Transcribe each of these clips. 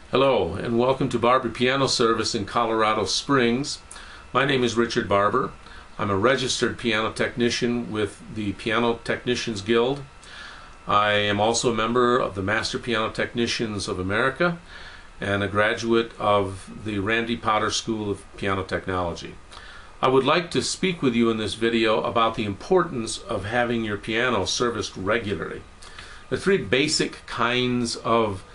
Hello and welcome to Barber Piano Service in Colorado Springs. My name is Richard Barber. I'm a registered piano technician with the Piano Technicians Guild. I am also a member of the Master Piano Technicians of America and a graduate of the Randy Potter School of Piano Technology. I would like to speak with you in this video about the importance of having your piano serviced regularly. The three basic kinds of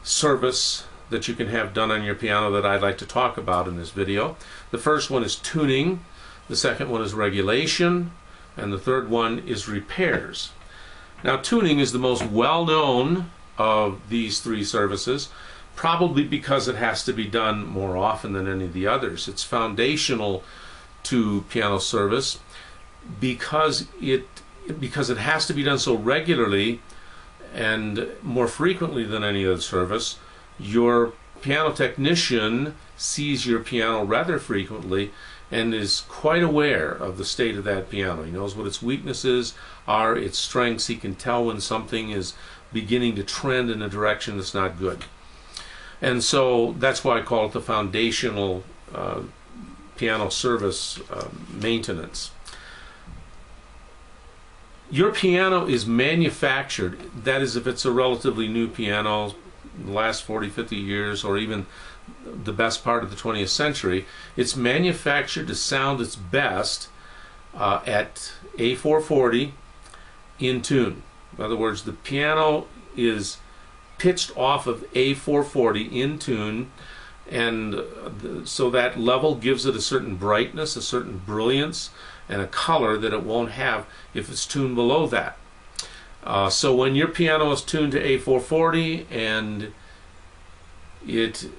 service that you can have done on your piano that I'd like to talk about in this video. The first one is tuning, the second one is regulation, and the third one is repairs. Now, tuning is the most well-known of these three services, probably because it has to be done more often than any of the others. It's foundational to piano service because it has to be done so regularly and more frequently than any other service. Your piano technician sees your piano rather frequently and is quite aware of the state of that piano. He knows what its weaknesses are, its strengths. He can tell when something is beginning to trend in a direction that's not good. And so that's why I call it the foundational piano service maintenance. Your piano is manufactured, that is, if it's a relatively new piano, the last 40, 50 years, or even the best part of the 20th century, it's manufactured to sound its best at A440 in tune. In other words, the piano is pitched off of A440 in tune, and so that level gives it a certain brightness, a certain brilliance, and a color that it won't have if it's tuned below that. So when your piano is tuned to A440 and it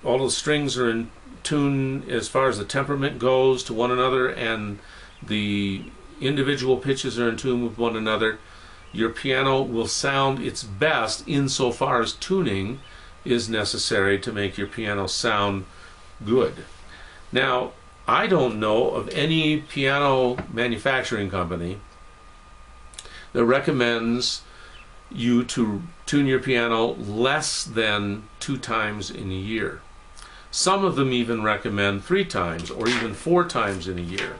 all the strings are in tune as far as the temperament goes to one another, and the individual pitches are in tune with one another, your piano will sound its best insofar as tuning is necessary to make your piano sound good. Now, I don't know of any piano manufacturing company that recommends you to tune your piano less than 2 times in a year. Some of them even recommend 3 times or even 4 times in a year.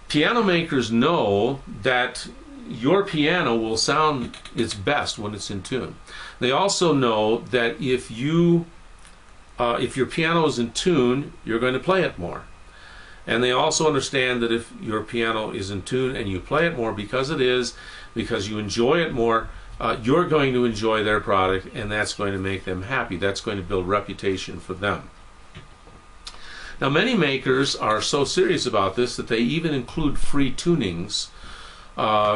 Piano makers know that your piano will sound its best when it's in tune. They also know that if your piano is in tune, you're going to play it more. And they also understand that if your piano is in tune and you play it more because you enjoy it more, you're going to enjoy their product, and that's going to make them happy. That's going to build reputation for them. Now, many makers are so serious about this that they even include free tunings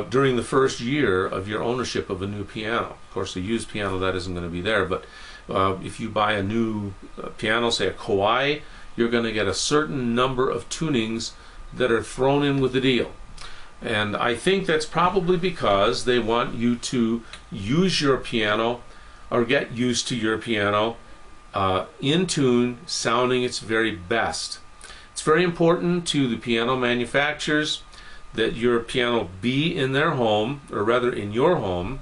during the first year of your ownership of a new piano. Of course, a used piano, that isn't going to be there, but if you buy a new piano, say a Kawai, you're going to get a certain number of tunings that are thrown in with the deal. And I think that's probably because they want you to use your piano or get used to your piano in tune, sounding its very best. It's very important to the piano manufacturers that your piano be in their home, or rather in your home,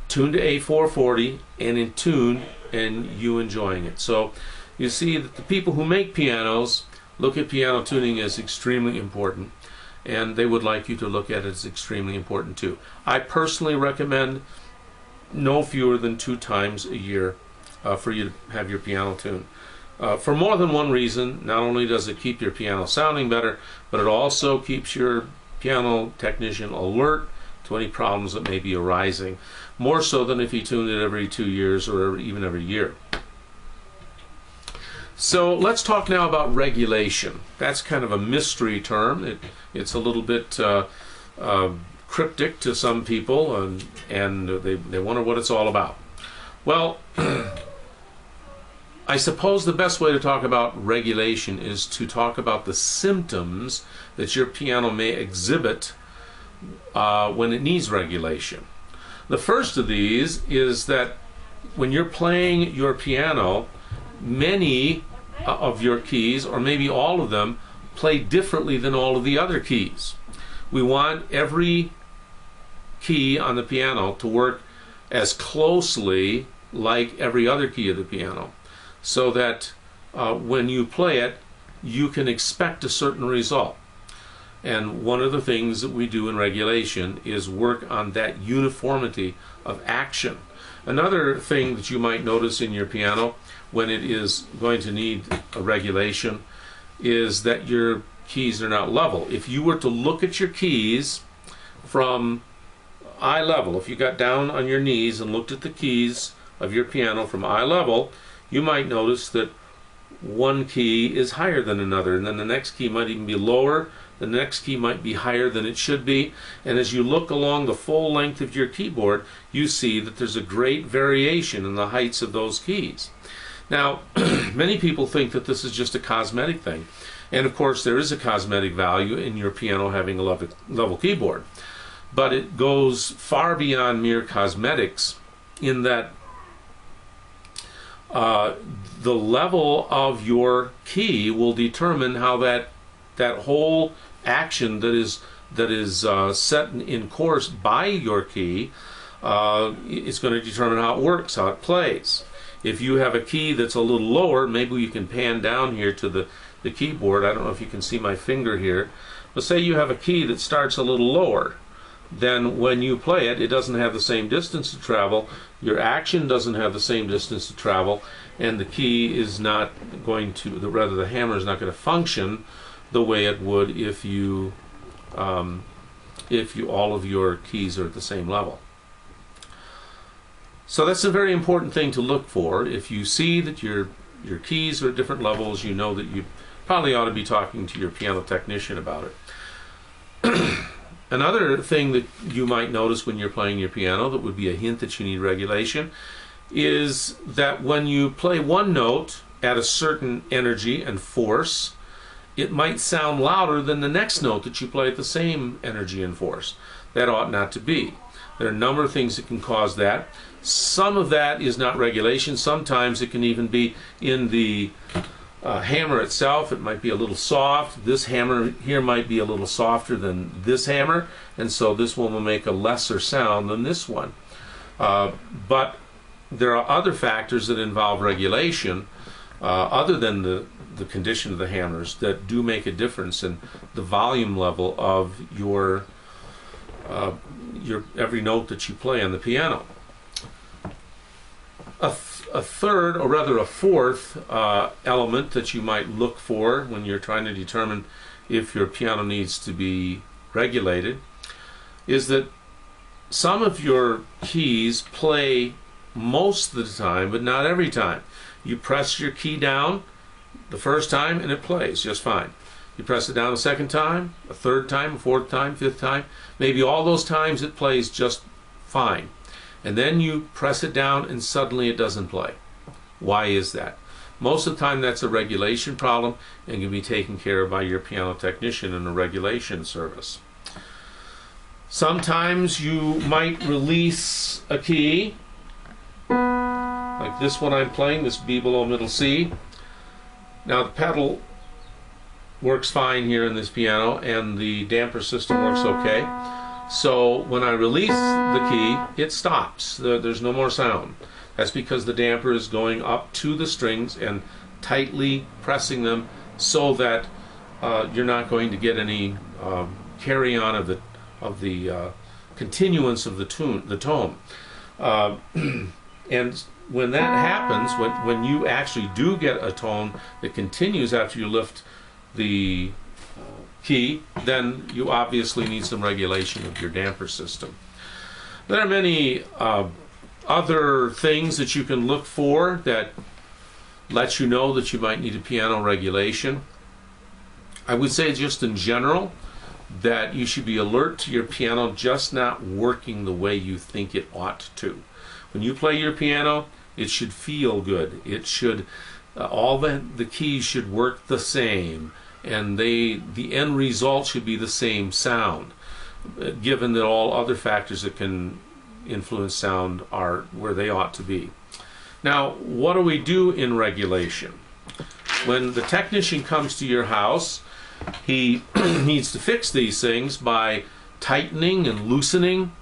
tuned to A440 and in tune, and you enjoying it. So you see that the people who make pianos look at piano tuning as extremely important, and they would like you to look at it as extremely important too. I personally recommend no fewer than 2 times a year for you to have your piano tuned. For more than one reason. Not only does it keep your piano sounding better, but it also keeps your piano technician alert to any problems that may be arising, more so than if he tuned it every 2 years or even every year. So let's talk now about regulation. That's kind of a mystery term. It's a little bit cryptic to some people, and they wonder what it's all about. Well, I suppose the best way to talk about regulation is to talk about the symptoms that your piano may exhibit when it needs regulation. The first of these is that when you're playing your piano, many of your keys, or maybe all of them, play differently than all of the other keys. We want every key on the piano to work as closely like every other key of the piano, so that when you play it, you can expect a certain result. And one of the things that we do in regulation is work on that uniformity of action. Another thing that you might notice in your piano when it is going to need a regulation is that your keys are not level. If you were to look at your keys from eye level, if you got down on your knees and looked at the keys of your piano from eye level, you might notice that one key is higher than another, and then the next key might even be lower, the next key might be higher than it should be, and as you look along the full length of your keyboard, you see that there's a great variation in the heights of those keys. Now, many people think that this is just a cosmetic thing, and of course there is a cosmetic value in your piano having a level keyboard, but it goes far beyond mere cosmetics in that the level of your key will determine how that whole action that is set in course by your key is going to determine how it works, how it plays. If you have a key that's a little lower, maybe you can pan down here to the keyboard. I don't know if you can see my finger here, but say you have a key that starts a little lower. Then when you play it, it doesn't have the same distance to travel, your action doesn't have the same distance to travel, and the key is not going to, rather the hammer is not going to function the way it would if you all of your keys are at the same level. So that's a very important thing to look for. If you see that your keys are at different levels, you know that you probably ought to be talking to your piano technician about it. Another thing that you might notice when you're playing your piano that would be a hint that you need regulation is that when you play one note at a certain energy and force, it might sound louder than the next note that you play at the same energy and force. That ought not to be. There are a number of things that can cause that. Some of that is not regulation. Sometimes it can even be in the hammer itself. It might be a little soft. This hammer here might be a little softer than this hammer, and so this one will make a lesser sound than this one. But there are other factors that involve regulation other than the condition of the hammers that do make a difference in the volume level of your every note that you play on the piano. A third, or rather a fourth element that you might look for when you're trying to determine if your piano needs to be regulated is that some of your keys play most of the time, but not every time. You press your key down the first time and it plays just fine. You press it down a second time, a third time, a fourth time, fifth time. Maybe all those times it plays just fine. And then you press it down and suddenly it doesn't play. Why is that? Most of the time that's a regulation problem and can be taken care of by your piano technician in a regulation service. Sometimes you might release a key, like this one I'm playing, this B below middle C. Now the pedal works fine here in this piano and the damper system works okay. So when I release the key, it stops. There's no more sound. That's because the damper is going up to the strings and tightly pressing them so that you're not going to get any carry on of the continuance of the tone. And when that happens, when you actually do get a tone that continues after you lift the key, then you obviously need some regulation of your damper system. There are many other things that you can look for that let you know that you might need a piano regulation. I would say just in general that you should be alert to your piano just not working the way you think it ought to. When you play your piano, it should feel good. It should all the keys should work the same, and the end result should be the same sound, given that all other factors that can influence sound are where they ought to be. Now, what do we do in regulation? When the technician comes to your house, he needs to fix these things by tightening and loosening